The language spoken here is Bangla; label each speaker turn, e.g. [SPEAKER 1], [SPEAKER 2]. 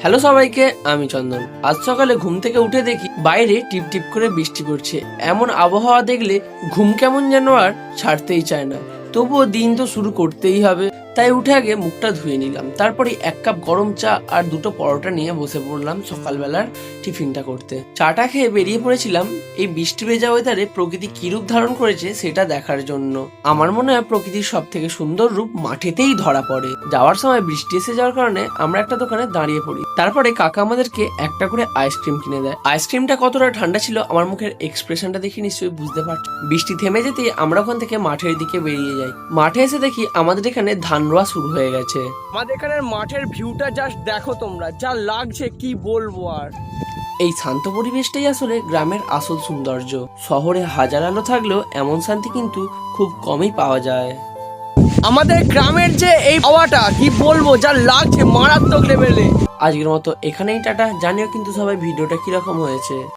[SPEAKER 1] হ্যালো সবাইকে, আমি চন্দন। আজ সকালে ঘুম থেকে উঠে দেখি বাইরে টিপ টিপ করে বৃষ্টি পড়ছে। এমন আবহাওয়া দেখলে ঘুম কেমন যেন আর ছাড়তেই চায় না। তবুও দিন তো শুরু করতেই হবে, তাই উঠে আগে মুখটা ধুয়ে নিলাম। তারপরে 1 কাপ গরম চা আর 2টো পরোটা নিয়ে বসে পড়লাম সকালবেলার টিফিনটা করতে। চাটা খেয়ে বেরিয়ে পড়েছিলাম এই বৃষ্টি ভেজা ওয়েদারে প্রকৃতি কি রূপ ধারণ করেছে সেটা দেখার জন্য। আমার মনে হয় প্রকৃতির সব থেকে সুন্দর রূপ মাঠেতেই ধরা পড়ে। যাওয়ার সময় বৃষ্টি এসে যাওয়ার কারণে আমরা একটা দোকানে দাঁড়িয়ে পড়ি। তারপরে কাকা আমাদেরকে একটা করে আইসক্রিম কিনে দেয়। আইসক্রিমটা কতটা ঠান্ডা ছিল আমার মুখের এক্সপ্রেশনটা দেখে নিশ্চয়ই বুঝতে পারছো। বৃষ্টি থেমে যেতেই আমরা ওখান থেকে মাঠের দিকে বেরিয়ে যাই। মাঠে এসে দেখি আমাদের এখানে ধান রোয়া শুরু হয়ে গেছে।
[SPEAKER 2] আমাদের এখানের মাঠের ভিউটা জাস্ট দেখো তোমরা, যা লাগছে কি বলবো আর।
[SPEAKER 1] এই শান্ত পরিবেশটাই আসলে গ্রামের আসল সৌন্দর্য। শহরে হাজার আলো থাকলেও এমন শান্তি কিন্তু খুব কমই পাওয়া যায়।
[SPEAKER 2] আমাদের গ্রামের যে এই হাওয়াটা কি বলবো, যা লাগছে মারাত্মক লেভেলে।
[SPEAKER 1] আজকের মতো এখানেই টাটা। জানিও কিন্তু সবাই ভিডিওটা কিরকম হয়েছে।